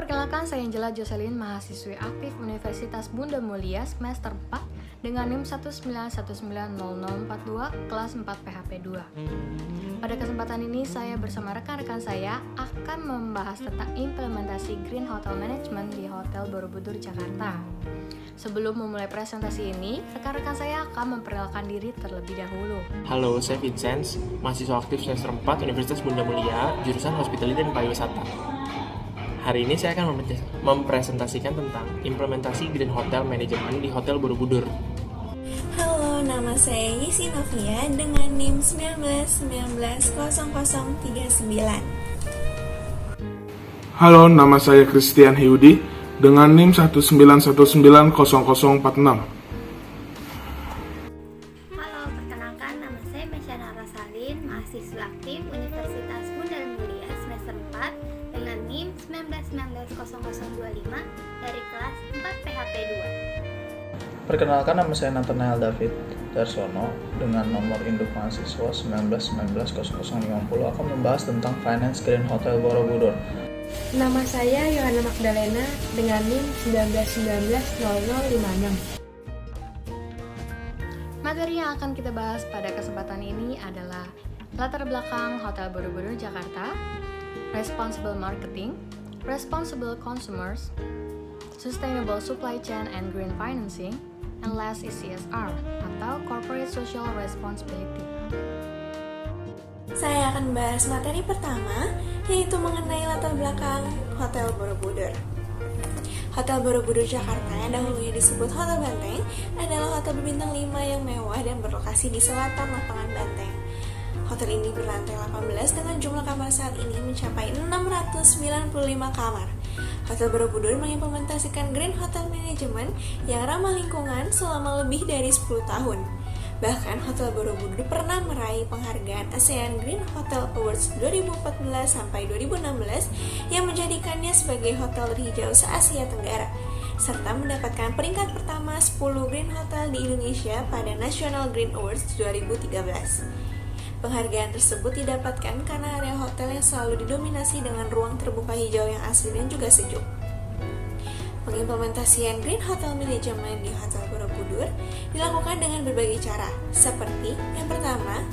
perkenalkan saya Angela Jocelyn, mahasiswi aktif Universitas Bunda Mulia semester 4 dengan NIM 1919042 kelas 4 PHP 2. Pada kesempatan ini saya bersama rekan-rekan saya akan membahas tentang implementasi Green Hotel Management di Hotel Borobudur, Jakarta. Sebelum memulai presentasi ini, rekan-rekan saya akan memperkenalkan diri terlebih dahulu. Halo, saya Vincent, mahasiswa aktif semester 4 Universitas Bunda Mulia, jurusan Hospitality dan Pariwisata. Hari ini saya akan mempresentasikan tentang implementasi Green Hotel Management di Hotel Borobudur. Halo, nama saya Yesi Novia dengan NIM 19190039. Halo, nama saya Christian Hyudi dengan NIM 191900046. Halo, perkenalkan nama saya Mesyana Rasalin, mahasiswa aktif Universitas Bunda Mulia semester 4 dengan NIM 1919025 dari kelas 4 PHP 2. Perkenalkan, nama saya Nathanael David Darsono dengan nomor induk mahasiswa 1919050 akan membahas tentang Finance Green Hotel Borobudur. Nama saya Yohana Magdalena dengan NIM 1919056. Materi yang akan kita bahas pada kesempatan ini adalah latar belakang Hotel Borobudur Jakarta, responsible marketing, responsible consumers, sustainable supply chain and green financing, and last is CSR atau corporate social responsibility. Saya akan membahas materi pertama, yaitu mengenai latar belakang Hotel Borobudur. Hotel Borobudur Jakarta yang dahulunya disebut Hotel Banteng adalah hotel berbintang 5 yang mewah dan berlokasi di selatan lapangan Banteng. Hotel ini berlantai 18 dengan jumlah kamar saat ini mencapai 695 kamar. Hotel Borobudur mengimplementasikan Green Hotel Management yang ramah lingkungan selama lebih dari 10 tahun. Bahkan Hotel Borobudur pernah meraih penghargaan ASEAN Green Hotel Awards 2014-2016 yang menjadikannya sebagai hotel terhijau se-Asia Tenggara, serta mendapatkan peringkat pertama 10 Green Hotel di Indonesia pada National Green Awards 2013. Penghargaan tersebut didapatkan karena area hotel yang selalu didominasi dengan ruang terbuka hijau yang asri dan juga sejuk. Pengimplementasian Green Hotel Management di Hotel Borobudur dilakukan dengan berbagai cara, seperti yang pertama,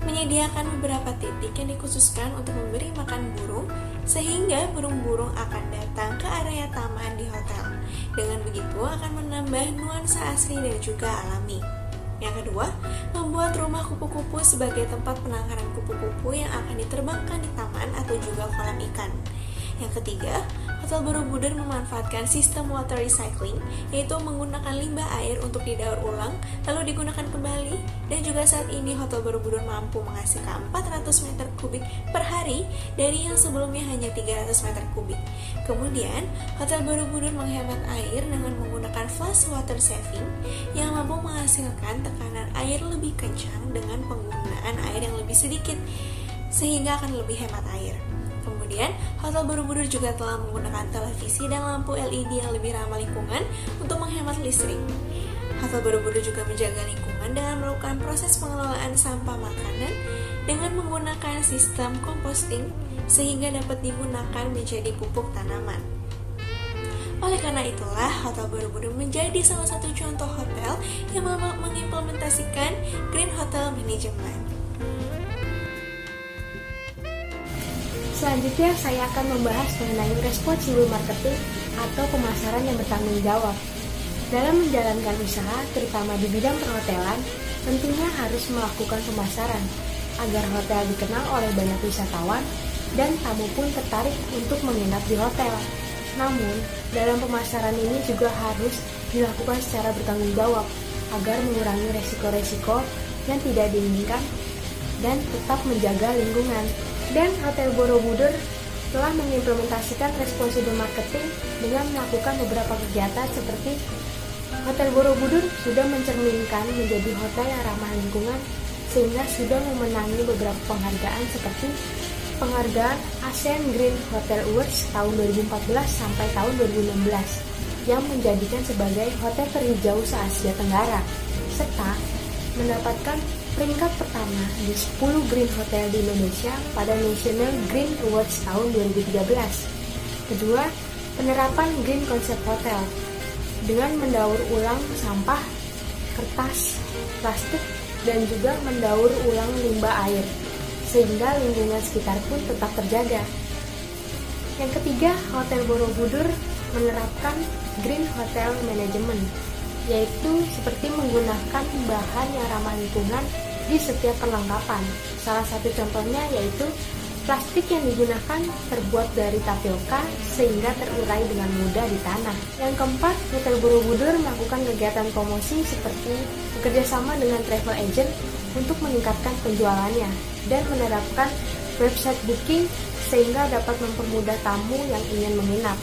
menyediakan beberapa titik yang dikhususkan untuk memberi makan burung, sehingga burung-burung akan datang ke area taman di hotel. Dengan begitu akan menambah nuansa asri dan juga alami. Yang kedua, membuat rumah kupu-kupu sebagai tempat penangkaran kupu-kupu yang akan diterbangkan di taman atau juga kolam ikan. Yang ketiga, Hotel Borobudur memanfaatkan sistem water recycling, yaitu menggunakan limbah air untuk didaur ulang, lalu digunakan kembali, dan juga saat ini Hotel Borobudur mampu menghasilkan 400 meter kubik per hari dari yang sebelumnya hanya 300 meter kubik. Kemudian, Hotel Borobudur menghemat air dengan menggunakan flash water saving yang mampu menghasilkan tekanan air lebih kencang dengan penggunaan air yang lebih sedikit, sehingga akan lebih hemat air. Kemudian, Hotel Borobudur juga telah menggunakan televisi dan lampu LED yang lebih ramah lingkungan untuk menghemat listrik. Hotel Borobudur juga menjaga lingkungan dengan melakukan proses pengelolaan sampah makanan dengan menggunakan sistem composting sehingga dapat digunakan menjadi pupuk tanaman. Oleh karena itulah, Hotel Borobudur menjadi salah satu contoh hotel yang mengimplementasikan Green Hotel Management. Selanjutnya saya akan membahas mengenai responsible marketing atau pemasaran yang bertanggung jawab. Dalam menjalankan usaha, terutama di bidang perhotelan, tentunya harus melakukan pemasaran agar hotel dikenal oleh banyak wisatawan dan tamu pun tertarik untuk menginap di hotel. Namun, dalam pemasaran ini juga harus dilakukan secara bertanggung jawab agar mengurangi resiko-resiko yang tidak diinginkan dan tetap menjaga lingkungan. Dan Hotel Borobudur telah mengimplementasikan responsible marketing dengan melakukan beberapa kegiatan seperti Hotel Borobudur sudah mencerminkan menjadi hotel yang ramah lingkungan sehingga sudah memenangi beberapa penghargaan seperti penghargaan ASEAN Green Hotel Awards tahun 2014 sampai tahun 2016 yang menjadikan sebagai hotel terhijau se-Asia Tenggara, serta mendapatkan peringkat pertama di 10 Green Hotel di Indonesia pada National Green Awards tahun 2013. Kedua, Penerapan Green Concept Hotel dengan mendaur ulang sampah, kertas, plastik, dan juga mendaur ulang limbah air, sehingga lingkungan sekitar pun tetap terjaga. Yang ketiga, Hotel Borobudur menerapkan Green Hotel Management, yaitu seperti menggunakan bahan yang ramah lingkungan di setiap perlengkapan. Salah satu contohnya yaitu plastik yang digunakan terbuat dari tapioka sehingga terurai dengan mudah di tanah. Yang keempat, Hotel Borobudur melakukan kegiatan promosi seperti bekerjasama dengan travel agent untuk meningkatkan penjualannya dan menerapkan website booking sehingga dapat mempermudah tamu yang ingin menginap.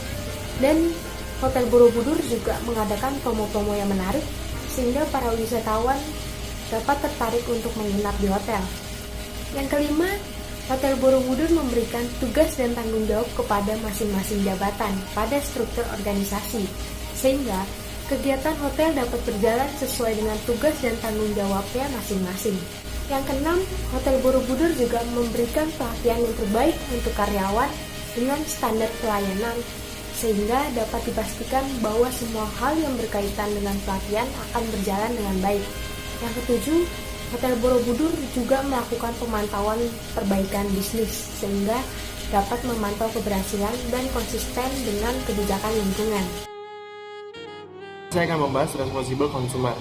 Dan Hotel Borobudur juga mengadakan promo-promo yang menarik sehingga para wisatawan dapat tertarik untuk menginap di hotel. Yang kelima, Hotel Borobudur memberikan tugas dan tanggung jawab kepada masing-masing jabatan pada struktur organisasi, sehingga kegiatan hotel dapat berjalan sesuai dengan tugas dan tanggung jawabnya masing-masing. Yang keenam, Hotel Borobudur juga memberikan pelatihan yang terbaik untuk karyawan dengan standar pelayanan, sehingga dapat dipastikan bahwa semua hal yang berkaitan dengan pelatihan akan berjalan dengan baik. Yang ketujuh, Hotel Borobudur juga melakukan pemantauan perbaikan bisnis sehingga dapat memantau keberhasilan dan konsisten dengan kebijakan lingkungan. Saya akan membahas responsible consumer.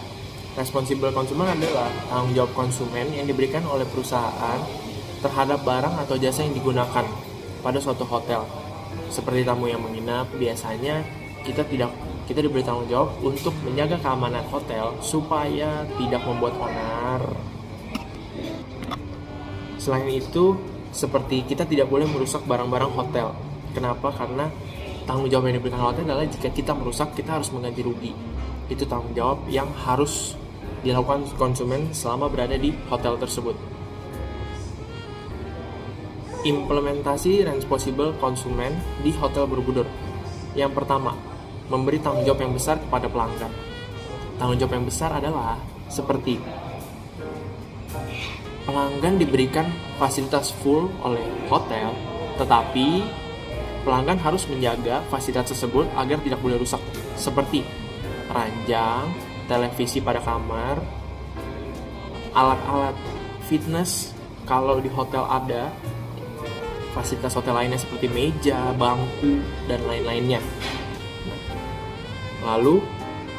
Responsible consumer adalah tanggung jawab konsumen yang diberikan oleh perusahaan terhadap barang atau jasa yang digunakan pada suatu hotel. Seperti tamu yang menginap, biasanya kita diberi tanggung jawab untuk menjaga keamanan hotel supaya tidak membuat onar. Selain itu, seperti kita tidak boleh merusak barang-barang hotel. Kenapa? Karena tanggung jawab yang diberikan hotel adalah jika kita merusak, kita harus mengganti rugi. Itu tanggung jawab yang harus dilakukan konsumen selama berada di hotel tersebut. Implementasi responsible konsumen di Hotel Borobudur. Yang pertama, memberi tanggung jawab yang besar kepada pelanggan. Tanggung jawab yang besar adalah seperti pelanggan diberikan fasilitas full oleh hotel, tetapi pelanggan harus menjaga fasilitas tersebut agar tidak boleh rusak, seperti ranjang, televisi pada kamar, alat-alat fitness kalau di hotel ada, fasilitas hotel lainnya seperti meja, bangku, dan lain-lainnya. Lalu,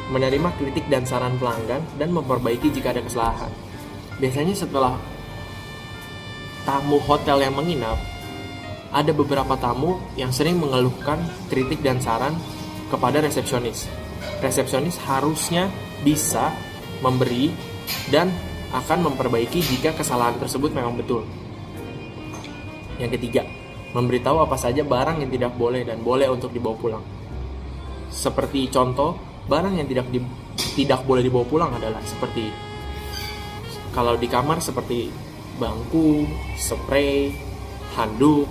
menerima kritik dan saran pelanggan dan memperbaiki jika ada kesalahan. Biasanya setelah tamu hotel yang menginap, ada beberapa tamu yang sering mengeluhkan kritik dan saran kepada resepsionis. Resepsionis harusnya bisa memberi dan akan memperbaiki jika kesalahan tersebut memang betul. Yang ketiga, memberitahu apa saja barang yang tidak boleh dan boleh untuk dibawa pulang. Seperti contoh, barang yang tidak boleh dibawa pulang adalah seperti kalau di kamar seperti bangku, spray, handuk,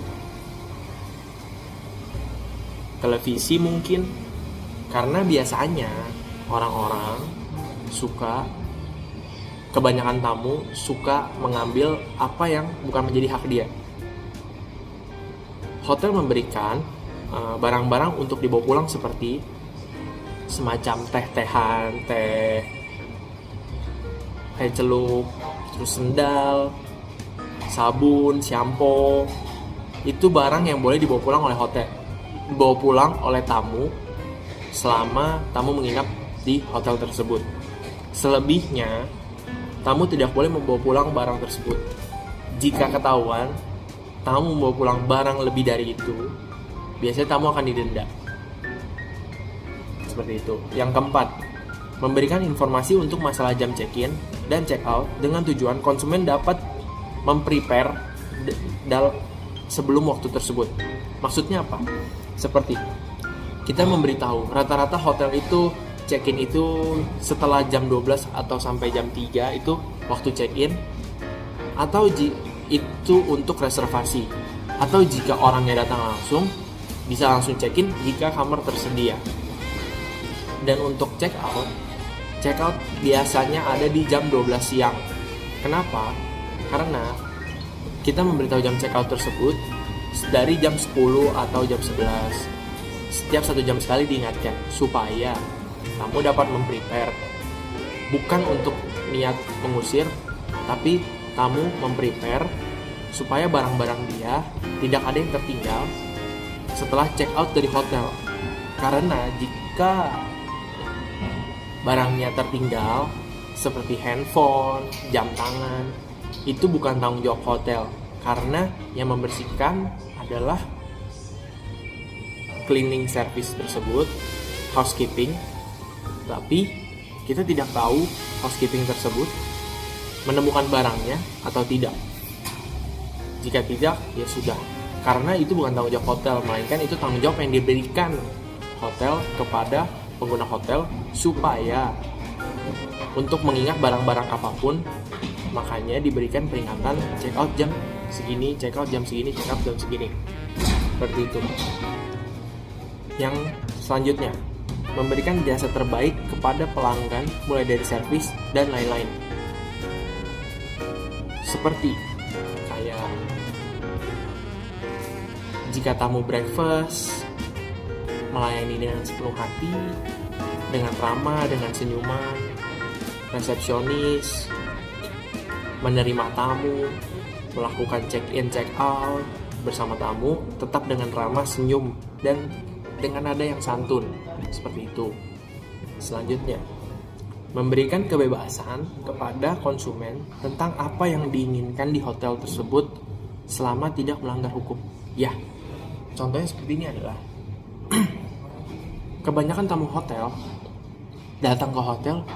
televisi mungkin. Karena biasanya orang-orang kebanyakan tamu suka mengambil apa yang bukan menjadi hak dia. Hotel memberikan barang-barang untuk dibawa pulang seperti semacam teh-tehan, teh celup, terus sendal, sabun, shampoo. Itu barang yang boleh dibawa pulang oleh tamu selama tamu menginap di hotel tersebut. Selebihnya, tamu tidak boleh membawa pulang barang tersebut. Jika ketahuan tamu membawa pulang barang lebih dari itu, biasanya tamu akan didenda. Seperti itu. Yang keempat, memberikan informasi untuk masalah jam check-in dan check-out dengan tujuan konsumen dapat memprepare sebelum waktu tersebut. Maksudnya apa? Seperti kita memberitahu rata-rata hotel itu check-in itu setelah jam 12 atau sampai jam 3 itu waktu check-in, atau itu untuk reservasi, atau jika orangnya datang langsung bisa langsung check-in jika kamar tersedia. Dan untuk check-out biasanya ada di jam 12 siang. Kenapa? Karena kita memberitahu jam check-out tersebut dari jam 10 atau jam 11. setiap 1 jam sekali diingatkan supaya kamu dapat memprepare, bukan untuk niat mengusir, tapi kamu memprepare supaya barang-barang dia tidak ada yang tertinggal setelah check out dari hotel. Karena jika barangnya tertinggal seperti handphone, jam tangan, itu bukan tanggung jawab hotel, karena yang membersihkan adalah cleaning service tersebut, housekeeping. Tapi kita tidak tahu housekeeping tersebut menemukan barangnya atau tidak. Jika tidak, ya sudah, karena itu bukan tanggung jawab hotel, melainkan itu tanggung jawab yang diberikan hotel kepada pengguna hotel supaya untuk mengingat barang-barang apapun, makanya diberikan peringatan check out jam segini, check out jam segini, check out jam segini. Seperti itu. Yang selanjutnya, memberikan jasa terbaik kepada pelanggan mulai dari servis dan lain-lain. Seperti kayak jika tamu breakfast, melayani dengan sepenuh hati, dengan ramah, dengan senyuman, resepsionis, menerima tamu, melakukan check-in, check-out bersama tamu, tetap dengan ramah, senyum, dan dengan nada yang santun, seperti itu. Selanjutnya, memberikan kebebasan kepada konsumen tentang apa yang diinginkan di hotel tersebut selama tidak melanggar hukum. Ya, contohnya seperti ini adalah kebanyakan tamu hotel datang ke hotel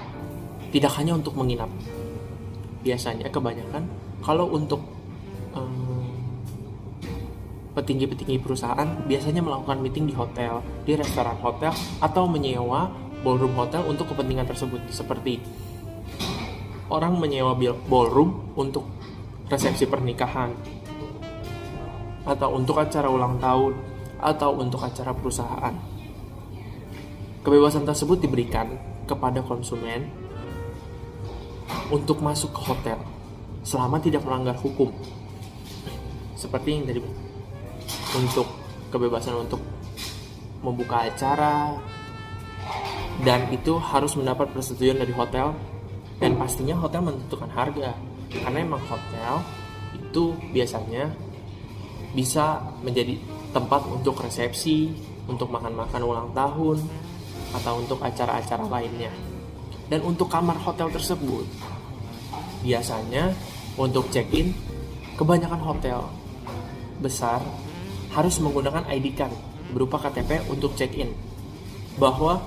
tidak hanya untuk menginap. Biasanya kebanyakan kalau untuk petinggi-petinggi perusahaan biasanya melakukan meeting di hotel, di restoran hotel, atau menyewa ballroom hotel untuk kepentingan tersebut. Seperti orang menyewa ballroom untuk resepsi pernikahan, atau untuk acara ulang tahun, atau untuk acara perusahaan. Kebebasan tersebut diberikan kepada konsumen untuk masuk ke hotel selama tidak melanggar hukum. Seperti yang tadi, untuk kebebasan untuk membuka acara, dan itu harus mendapat persetujuan dari hotel, dan pastinya hotel menentukan harga, karena emang hotel itu biasanya bisa menjadi tempat untuk resepsi, untuk makan-makan ulang tahun, atau untuk acara-acara lainnya. Dan untuk kamar hotel tersebut biasanya untuk check-in, kebanyakan hotel besar harus menggunakan ID card berupa KTP untuk check-in, bahwa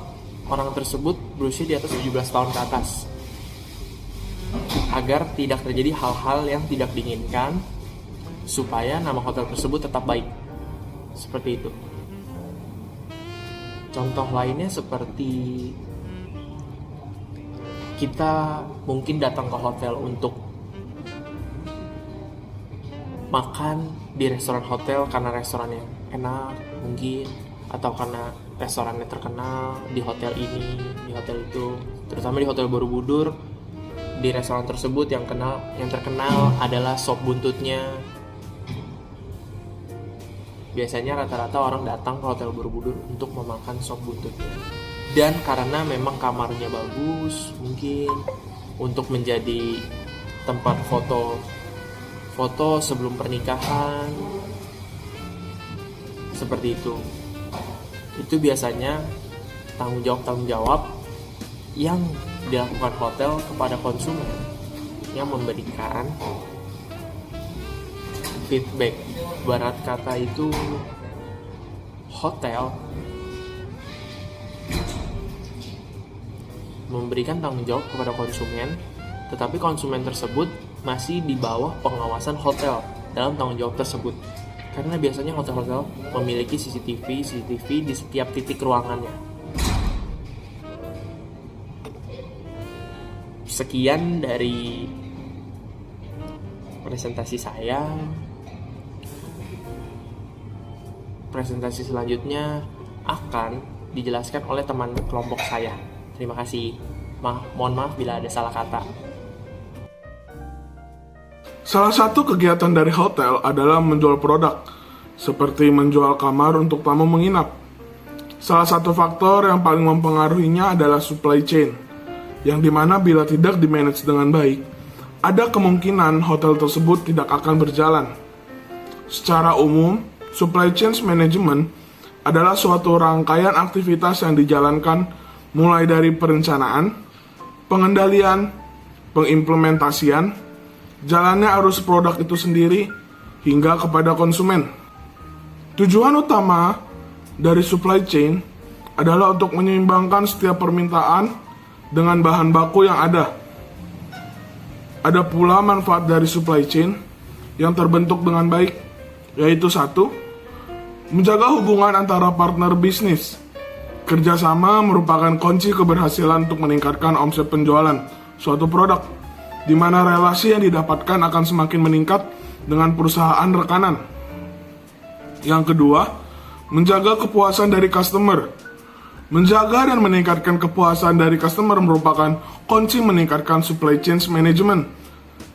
orang tersebut berusia di atas 17 tahun ke atas, agar tidak terjadi hal-hal yang tidak diinginkan, supaya nama hotel tersebut tetap baik. Seperti itu. Contoh lainnya seperti kita mungkin datang ke hotel untuk makan di restoran hotel karena restorannya enak mungkin, atau karena restorannya terkenal di hotel ini, di hotel itu. Terutama di Hotel Borobudur, di restoran tersebut yang terkenal adalah sop buntutnya. Biasanya rata-rata orang datang ke Hotel Borobudur untuk memakan sop buntutnya. Dan karena memang kamarnya bagus, mungkin untuk menjadi tempat foto sebelum pernikahan, seperti itu. Itu biasanya tanggung jawab yang dilakukan hotel kepada konsumen yang memberikan feedback. Barat kata itu hotel memberikan tanggung jawab kepada konsumen, tetapi konsumen tersebut masih di bawah pengawasan hotel dalam tanggung jawab tersebut. Karena biasanya hotel-hotel memiliki CCTV di setiap titik ruangannya. Sekian dari presentasi saya. Presentasi selanjutnya akan dijelaskan oleh teman kelompok saya. Terima kasih. Mohon maaf bila ada salah kata. Salah satu kegiatan dari hotel adalah menjual produk, seperti menjual kamar untuk tamu menginap. Salah satu faktor yang paling mempengaruhinya adalah supply chain, yang dimana bila tidak dimanage dengan baik, ada kemungkinan hotel tersebut tidak akan berjalan. Secara umum, supply chain management adalah suatu rangkaian aktivitas yang dijalankan mulai dari perencanaan, pengendalian, pengimplementasian, jalannya arus produk itu sendiri, hingga kepada konsumen. Tujuan utama dari supply chain adalah untuk menyeimbangkan setiap permintaan dengan bahan baku yang ada. Ada pula manfaat dari supply chain yang terbentuk dengan baik, yaitu 1. Menjaga hubungan antara partner bisnis. Kerjasama merupakan kunci keberhasilan untuk meningkatkan omset penjualan suatu produk, di mana relasi yang didapatkan akan semakin meningkat dengan perusahaan rekanan. Yang kedua, menjaga kepuasan dari customer. Menjaga dan meningkatkan kepuasan dari customer merupakan kunci meningkatkan supply chain management.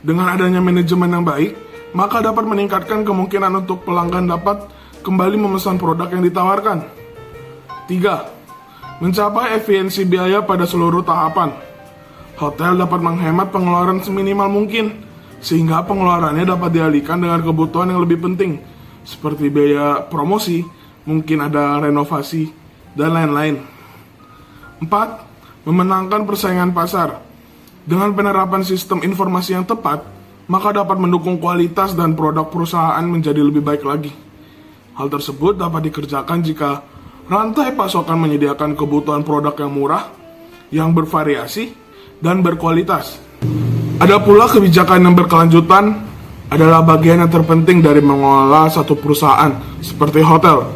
Dengan adanya manajemen yang baik, maka dapat meningkatkan kemungkinan untuk pelanggan dapat kembali memesan produk yang ditawarkan. 3. Mencapai efisiensi biaya pada seluruh tahapan. Hotel dapat menghemat pengeluaran seminimal mungkin, sehingga pengeluarannya dapat dialihkan dengan kebutuhan yang lebih penting, seperti biaya promosi, mungkin ada renovasi, dan lain-lain. 4. Memenangkan persaingan pasar. Dengan penerapan sistem informasi yang tepat, maka dapat mendukung kualitas dan produk perusahaan menjadi lebih baik lagi. Hal tersebut dapat dikerjakan jika rantai pasokan menyediakan kebutuhan produk yang murah, yang bervariasi, dan berkualitas. Ada pula kebijakan yang berkelanjutan adalah bagian yang terpenting dari mengelola satu perusahaan, seperti hotel.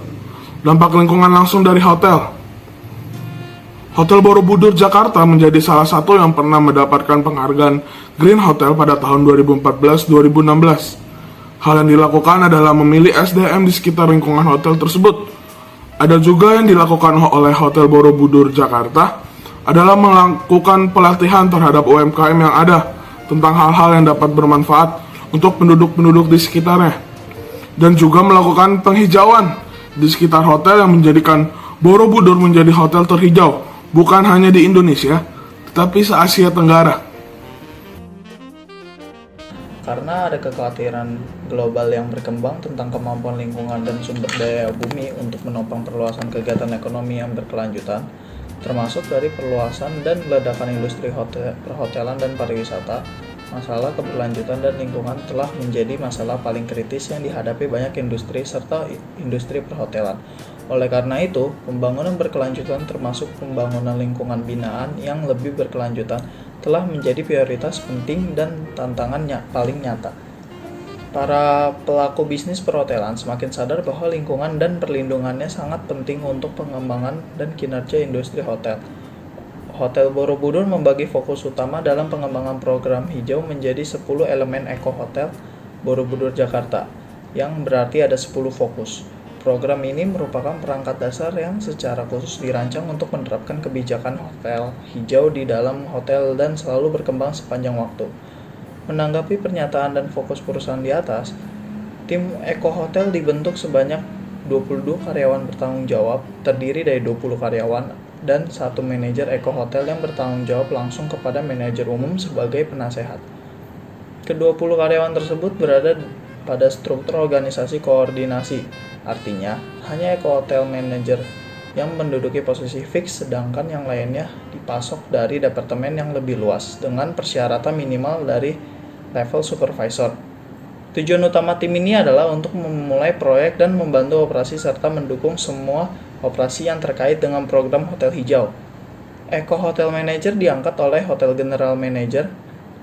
Dampak lingkungan langsung dari hotel. Hotel Borobudur Jakarta menjadi salah satu yang pernah mendapatkan penghargaan Green Hotel pada tahun 2014-2016. Hal yang dilakukan adalah memilih SDM di sekitar lingkungan hotel tersebut. Ada juga yang dilakukan oleh Hotel Borobudur Jakarta adalah melakukan pelatihan terhadap UMKM yang ada tentang hal-hal yang dapat bermanfaat untuk penduduk-penduduk di sekitarnya. Dan juga melakukan penghijauan di sekitar hotel yang menjadikan Borobudur menjadi hotel terhijau, bukan hanya di Indonesia, tetapi se-Asia Tenggara. Karena ada kekhawatiran global yang berkembang tentang kemampuan lingkungan dan sumber daya bumi untuk menopang perluasan kegiatan ekonomi yang berkelanjutan, termasuk dari perluasan dan ledakan industri perhotelan dan pariwisata, masalah keberlanjutan dan lingkungan telah menjadi masalah paling kritis yang dihadapi banyak industri serta industri perhotelan. Oleh karena itu, pembangunan berkelanjutan termasuk pembangunan lingkungan binaan yang lebih berkelanjutan telah menjadi prioritas penting dan tantangan paling nyata. Para pelaku bisnis perhotelan semakin sadar bahwa lingkungan dan perlindungannya sangat penting untuk pengembangan dan kinerja industri hotel. Hotel Borobudur membagi fokus utama dalam pengembangan program hijau menjadi 10 elemen Eco Hotel Borobudur Jakarta, yang berarti ada 10 fokus. Program ini merupakan perangkat dasar yang secara khusus dirancang untuk menerapkan kebijakan hotel hijau di dalam hotel dan selalu berkembang sepanjang waktu. Menanggapi pernyataan dan fokus perusahaan di atas, tim Eco Hotel dibentuk sebanyak 22 karyawan bertanggung jawab, terdiri dari 20 karyawan dan 1 manajer Eco Hotel yang bertanggung jawab langsung kepada manajer umum sebagai penasehat. Ke-20 karyawan tersebut berada pada struktur organisasi koordinasi, artinya hanya Eco Hotel Manager yang menduduki posisi fix, sedangkan yang lainnya dipasok dari departemen yang lebih luas dengan persyaratan minimal dari level supervisor. Tujuan utama tim ini adalah untuk memulai proyek dan membantu operasi serta mendukung semua operasi yang terkait dengan program hotel hijau. Eco Hotel Manager diangkat oleh Hotel General Manager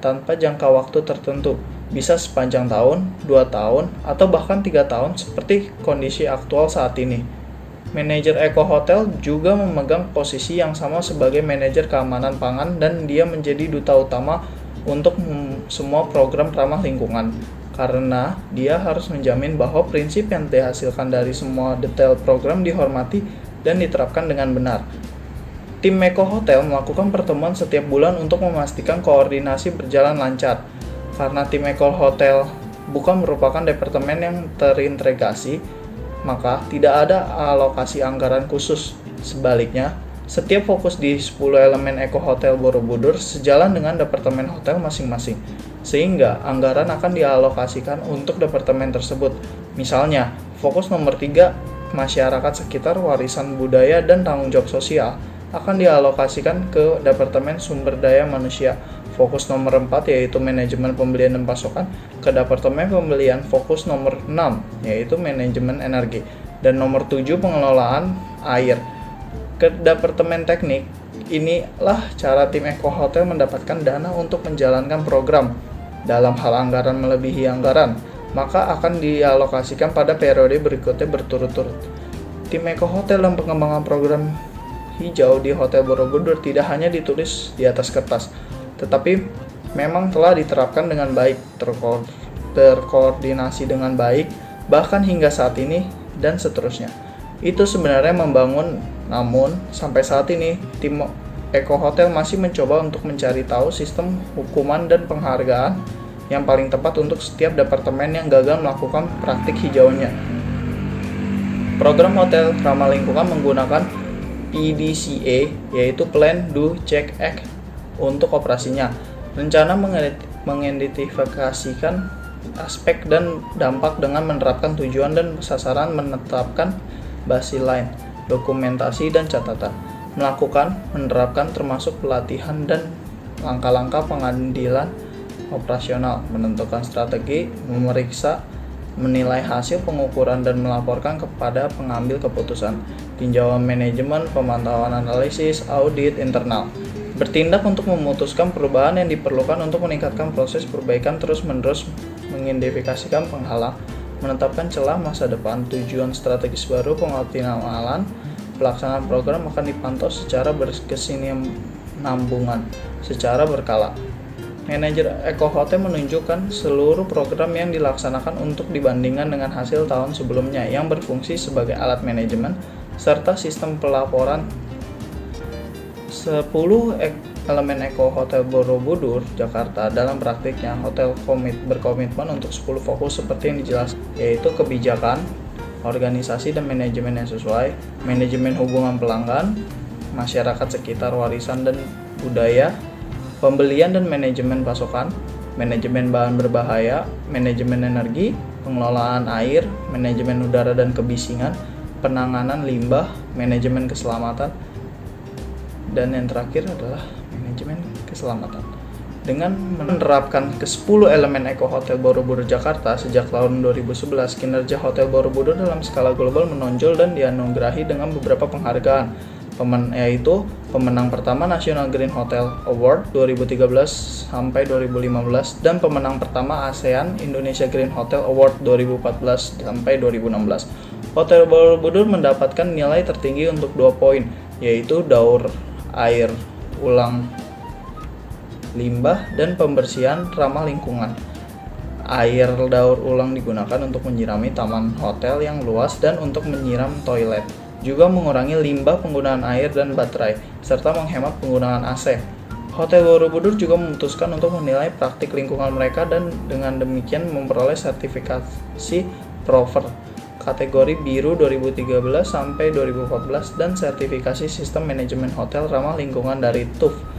tanpa jangka waktu tertentu, bisa sepanjang tahun, 2 tahun, atau bahkan 3 tahun seperti kondisi aktual saat ini. Manajer Eco Hotel juga memegang posisi yang sama sebagai manajer keamanan pangan dan dia menjadi duta utama untuk semua program ramah lingkungan. Karena dia harus menjamin bahwa prinsip yang dihasilkan dari semua detail program dihormati dan diterapkan dengan benar. Tim Eco Hotel melakukan pertemuan setiap bulan untuk memastikan koordinasi berjalan lancar. Karena tim Eco Hotel bukan merupakan departemen yang terintegrasi, maka tidak ada alokasi anggaran khusus. Sebaliknya, setiap fokus di 10 elemen Eko Hotel Borobudur sejalan dengan departemen hotel masing-masing, sehingga anggaran akan dialokasikan untuk departemen tersebut. Misalnya, fokus nomor 3, masyarakat sekitar, warisan budaya, dan tanggung jawab sosial, akan dialokasikan ke Departemen Sumber Daya Manusia. Fokus nomor 4 yaitu manajemen pembelian dan pasokan ke Departemen Pembelian. Fokus nomor 6 yaitu manajemen energi. Dan nomor 7 pengelolaan air ke Departemen Teknik. Inilah cara tim Eko Hotel mendapatkan dana untuk menjalankan program. Dalam hal anggaran melebihi anggaran, maka akan dialokasikan pada periode berikutnya berturut-turut. Tim Eko Hotel dan pengembangan program hijau di Hotel Borobudur tidak hanya ditulis di atas kertas, tetapi memang telah diterapkan dengan baik, terkoordinasi dengan baik, bahkan hingga saat ini dan seterusnya. Itu sebenarnya membangun, namun sampai saat ini tim Eko Hotel masih mencoba untuk mencari tahu sistem hukuman dan penghargaan yang paling tepat untuk setiap departemen yang gagal melakukan praktik hijaunya. Program hotel ramah lingkungan menggunakan PDCA, yaitu Plan, Do, Check, Act untuk operasinya. Rencana mengidentifikasikan aspek dan dampak dengan menerapkan tujuan dan sasaran, menetapkan baseline, dokumentasi dan catatan, melakukan, menerapkan termasuk pelatihan dan langkah-langkah pengadilan operasional, menentukan strategi, memeriksa, menilai hasil pengukuran dan melaporkan kepada pengambil keputusan, tinjauan manajemen, pemantauan analisis, audit internal, bertindak untuk memutuskan perubahan yang diperlukan untuk meningkatkan proses perbaikan, terus-menerus mengidentifikasikan penghalang, menetapkan celah masa depan, tujuan strategis baru, pengoptimalan, pelaksanaan program akan dipantau secara berkesinambungan, secara berkala. Manajer Eko Hotel menunjukkan seluruh program yang dilaksanakan untuk dibandingkan dengan hasil tahun sebelumnya yang berfungsi sebagai alat manajemen serta sistem pelaporan. 10 elemen Eko Hotel Borobudur Jakarta dalam praktiknya hotel berkomitmen untuk 10 fokus seperti yang dijelaskan, yaitu kebijakan, organisasi dan manajemen yang sesuai, manajemen hubungan pelanggan, masyarakat sekitar, warisan dan budaya, pembelian dan manajemen pasokan, manajemen bahan berbahaya, manajemen energi, pengelolaan air, manajemen udara dan kebisingan, penanganan limbah, manajemen keselamatan, dan yang terakhir adalah manajemen keselamatan. Dengan menerapkan ke-10 elemen Eko Hotel Borobudur Jakarta sejak tahun 2011, kinerja Hotel Borobudur dalam skala global menonjol dan dianugerahi dengan beberapa penghargaan, yaitu pemenang pertama National Green Hotel Award 2013 sampai 2015 dan pemenang pertama ASEAN Indonesia Green Hotel Award 2014 sampai 2016. Hotel Borobudur mendapatkan nilai tertinggi untuk 2 poin, yaitu daur air ulang limbah dan pembersihan ramah lingkungan. Air daur ulang digunakan untuk menyirami taman hotel yang luas dan untuk menyiram toilet, juga mengurangi limbah penggunaan air dan baterai, serta menghemat penggunaan AC. Hotel Borobudur juga memutuskan untuk menilai praktik lingkungan mereka dan dengan demikian memperoleh sertifikasi Prover kategori biru 2013 sampai 2014 dan sertifikasi sistem manajemen hotel ramah lingkungan dari TUV.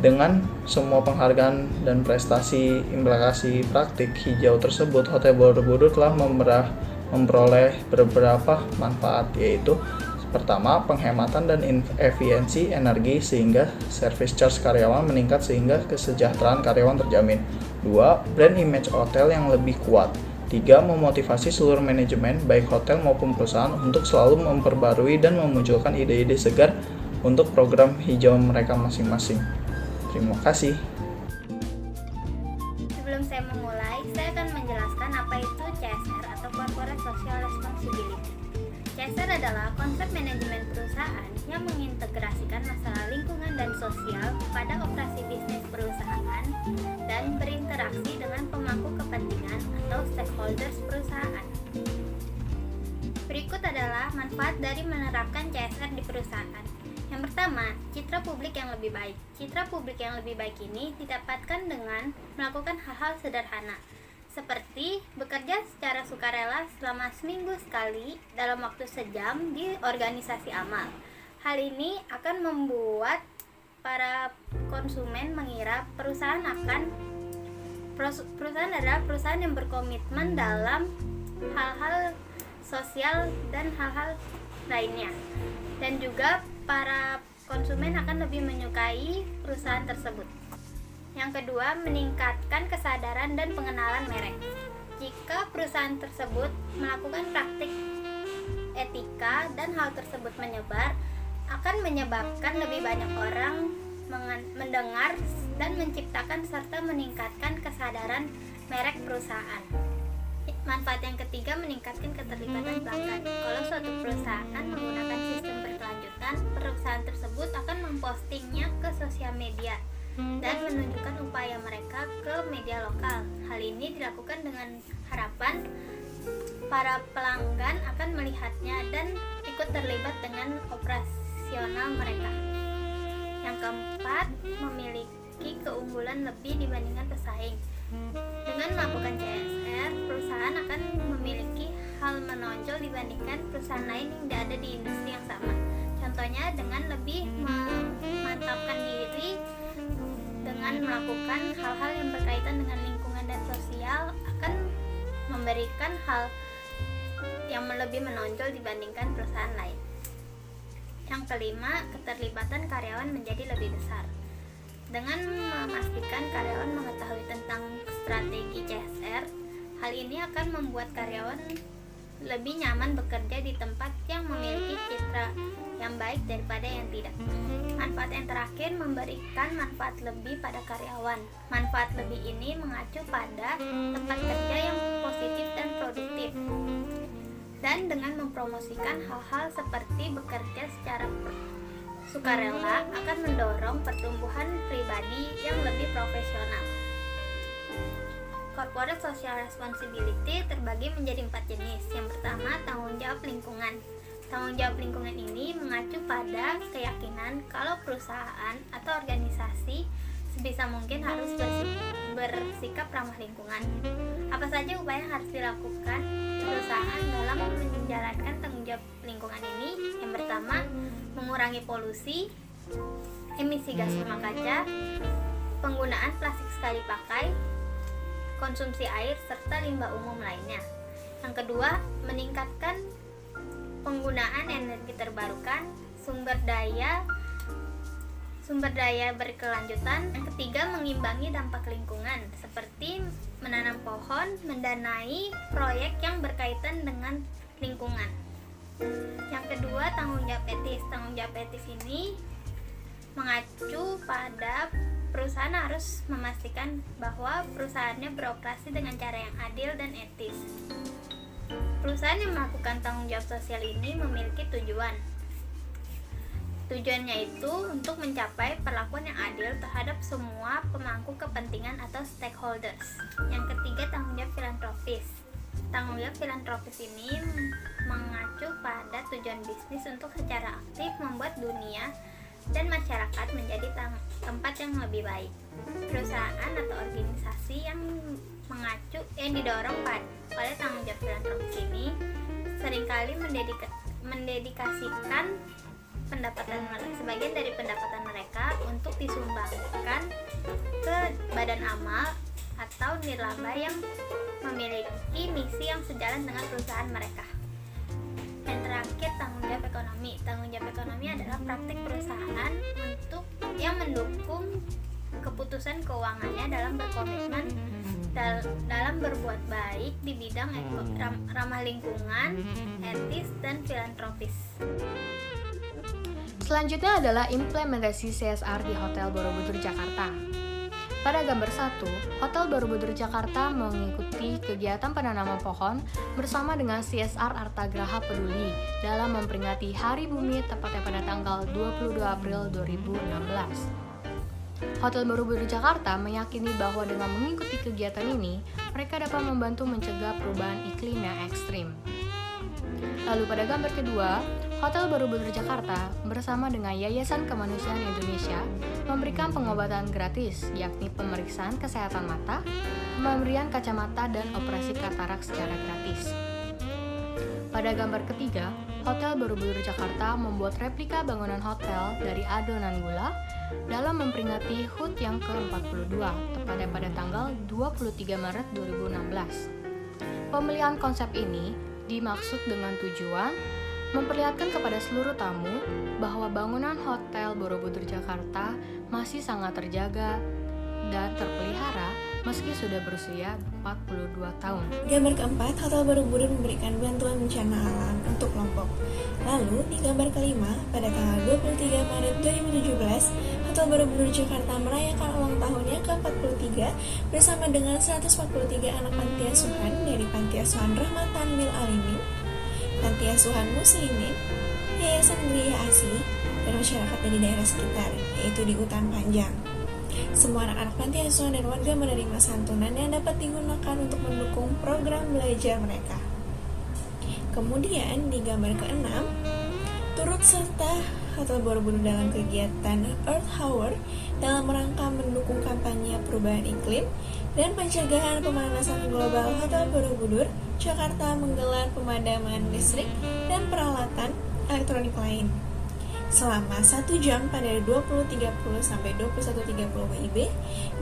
Dengan semua penghargaan dan prestasi implikasi praktik hijau tersebut, Hotel Borobudur telah memperoleh beberapa manfaat, yaitu pertama, penghematan dan efisiensi energi sehingga service charge karyawan meningkat sehingga kesejahteraan karyawan terjamin. 2. Brand image hotel yang lebih kuat. 3. Memotivasi seluruh manajemen baik hotel maupun perusahaan untuk selalu memperbarui dan memunculkan ide-ide segar untuk program hijau mereka masing-masing. Terima kasih. Sebelum saya memulai, saya akan menjelaskan apa itu CSR atau Corporate Social Responsibility. CSR adalah konsep manajemen perusahaan yang mengintegrasikan masalah lingkungan dan sosial pada operasi bisnis perusahaan dan berinteraksi dengan pemangku kepentingan atau stakeholders perusahaan. Berikut adalah manfaat dari menerapkan CSR di perusahaan. Yang pertama, citra publik yang lebih baik. Citra publik yang lebih baik ini didapatkan dengan melakukan hal-hal sederhana, seperti bekerja secara sukarela selama seminggu sekali dalam waktu sejam di organisasi amal. Hal ini akan membuat para konsumen mengira perusahaan adalah perusahaan yang berkomitmen dalam hal-hal sosial dan hal-hal lainnya, dan juga para konsumen akan lebih menyukai perusahaan tersebut. Yang kedua, meningkatkan kesadaran dan pengenalan merek. Jika perusahaan tersebut melakukan praktik etika dan hal tersebut menyebar, akan menyebabkan lebih banyak orang mendengar dan menciptakan serta meningkatkan kesadaran merek perusahaan. Manfaat yang ketiga, meningkatkan keterlibatan pelanggan. Kalau suatu perusahaan menggunakan sistem berkelanjutan, perusahaan tersebut akan mempostingnya ke sosial media dan menunjukkan upaya mereka ke media lokal. Hal ini dilakukan dengan harapan para pelanggan akan melihatnya dan ikut terlibat dengan operasional mereka. Yang keempat, memiliki keunggulan lebih dibandingkan pesaing. Dengan melakukan CSR, perusahaan akan memiliki hal menonjol dibandingkan perusahaan lain yang ada di industri yang sama. Contohnya dengan lebih memantapkan diri dengan melakukan hal-hal yang berkaitan dengan lingkungan dan sosial, akan memberikan hal yang lebih menonjol dibandingkan perusahaan lain. Yang kelima, keterlibatan karyawan menjadi lebih besar. Dengan memastikan karyawan mengetahui tentang strategi CSR, hal ini akan membuat karyawan lebih nyaman bekerja di tempat yang memiliki citra yang baik daripada yang tidak. Manfaat yang terakhir, memberikan manfaat lebih pada karyawan. Manfaat lebih ini mengacu pada tempat kerja yang positif dan produktif, dan dengan mempromosikan hal-hal seperti bekerja secara sukarela akan mendorong pertumbuhan pribadi yang lebih profesional. Corporate Social Responsibility terbagi menjadi 4 jenis. Yang pertama, tanggung jawab lingkungan. Tanggung jawab lingkungan ini mengacu pada keyakinan kalau perusahaan atau organisasi sebisa mungkin harus bersikap ramah lingkungan. Apa saja upaya yang harus dilakukan perusahaan dalam menjalankan tanggung jawab lingkungan ini? Yang pertama, mengurangi polusi, emisi gas rumah kaca, penggunaan plastik sekali pakai, konsumsi air, serta limbah umum lainnya. Yang kedua, meningkatkan penggunaan energi terbarukan, sumber daya berkelanjutan. Yang ketiga, mengimbangi dampak lingkungan seperti menanam pohon, mendanai proyek yang berkaitan dengan lingkungan. Yang kedua, tanggung jawab etis. Tanggung jawab etis ini mengacu pada perusahaan harus memastikan bahwa perusahaannya beroperasi dengan cara yang adil dan etis. Perusahaan yang melakukan tanggung jawab sosial ini memiliki tujuan. Tujuannya itu untuk mencapai perlakuan yang adil terhadap semua pemangku kepentingan atau stakeholders. Yang ketiga, tanggung jawab filantropis. Tanggung jawab filantropis ini mengacu pada tujuan bisnis untuk secara aktif membuat dunia dan masyarakat menjadi tempat yang lebih baik. Perusahaan atau organisasi yang didorong oleh tanggung jawab filantropis ini seringkali mendedikasikan sebagian dari pendapatan mereka untuk disumbangkan ke badan amal atau nirlaba yang memiliki misi yang sejalan dengan perusahaan mereka. Yang terakhir, tanggung jawab ekonomi. Tanggung jawab ekonomi adalah praktik perusahaan yang mendukung keputusan keuangannya dalam berkomitmen dalam berbuat baik di bidang ramah lingkungan, etis, dan filantropis. Selanjutnya adalah implementasi CSR di Hotel Borobudur Jakarta. Pada gambar 1, Hotel Borobudur Jakarta mengikuti kegiatan penanaman pohon bersama dengan CSR Artagraha Peduli dalam memperingati Hari Bumi tepatnya pada tanggal 22 April 2016. Hotel Borobudur Jakarta meyakini bahwa dengan mengikuti kegiatan ini, mereka dapat membantu mencegah perubahan iklim yang ekstrim. Lalu pada gambar kedua, Hotel Borobudur Jakarta bersama dengan Yayasan Kemanusiaan Indonesia memberikan pengobatan gratis, yakni pemeriksaan kesehatan mata, pemberian kacamata, dan operasi katarak secara gratis. Pada gambar ketiga, Hotel Borobudur Jakarta membuat replika bangunan hotel dari adonan gula dalam memperingati HUT yang ke-42, tepatnya pada tanggal 23 Maret 2016. Pemilihan konsep ini dimaksud dengan tujuan memperlihatkan kepada seluruh tamu bahwa bangunan Hotel Borobudur Jakarta masih sangat terjaga dan terpelihara meski sudah berusia 42 tahun. Gambar keempat, Hotel Borobudur memberikan bantuan bencana alam untuk Lombok. Lalu, di gambar kelima, pada tanggal 23 Maret 2017, Hotel Borobudur Jakarta merayakan ulang tahunnya ke-43 bersama dengan 143 anak panti asuhan dari Panti Asuhan Rahmatan Lil Alamin, Panti Asuhan Muslimin, Yayasan Gereja ASI, dan masyarakat dari daerah sekitar, yaitu di Utan Panjang. Semua anak-anak panti asuhan dan warga menerima santunan yang dapat digunakan untuk mendukung program belajar mereka. Kemudian di gambar ke-6, turut serta Hotel Borobudur dalam kegiatan Earth Hour dalam rangka mendukung kampanye perubahan iklim dan pencegahan pemanasan global. Hotel Borobudur Jakarta menggelar pemadaman listrik dan peralatan elektronik lain selama 1 jam pada 20.30 sampai 21.30 WIB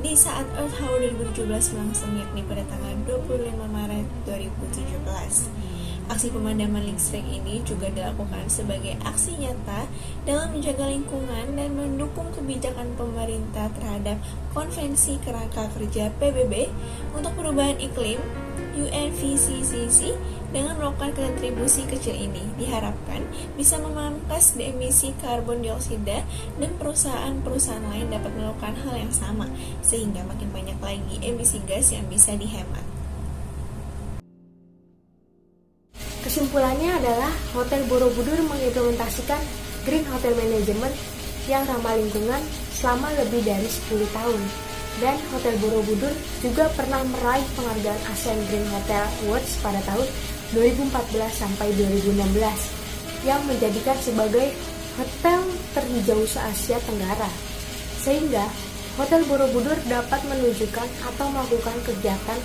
di saat Earth Hour 2017 berlangsung, yakni pada tanggal 25 Maret 2017. Aksi pemadaman listrik ini juga dilakukan sebagai aksi nyata dalam menjaga lingkungan dan mendukung kebijakan pemerintah terhadap Konvensi Kerangka Kerja PBB untuk Perubahan Iklim UNFCCC. Dengan melakukan kontribusi kecil ini diharapkan bisa memangkas emisi karbon dioksida dan perusahaan-perusahaan lain dapat melakukan hal yang sama sehingga makin banyak lagi emisi gas yang bisa dihemat. Kesimpulannya adalah Hotel Borobudur mengimplementasikan Green Hotel Management yang ramah lingkungan selama lebih dari 10 tahun. Dan Hotel Borobudur juga pernah meraih penghargaan ASEAN Green Hotel Awards pada tahun 2014 sampai 2016 yang menjadikan sebagai hotel terhijau se-Asia Tenggara. Sehingga Hotel Borobudur dapat menunjukkan atau melakukan kegiatan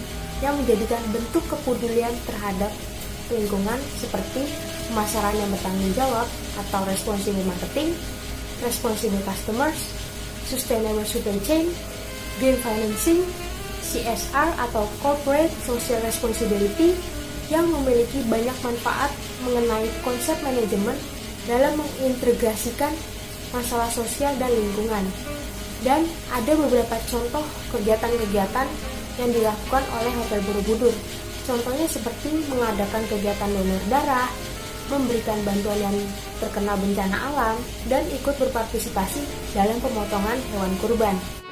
yang menjadikan bentuk kepedulian terhadap lingkungan seperti pemasaran yang bertanggung jawab atau responsible marketing, responsible customers, sustainable supply chain, green financing, CSR atau corporate social responsibility, yang memiliki banyak manfaat mengenai konsep manajemen dalam mengintegrasikan masalah sosial dan lingkungan. Dan ada beberapa contoh kegiatan-kegiatan yang dilakukan oleh Hotel Borobudur. Contohnya seperti mengadakan kegiatan donor darah, memberikan bantuan yang terkena bencana alam, dan ikut berpartisipasi dalam pemotongan hewan kurban.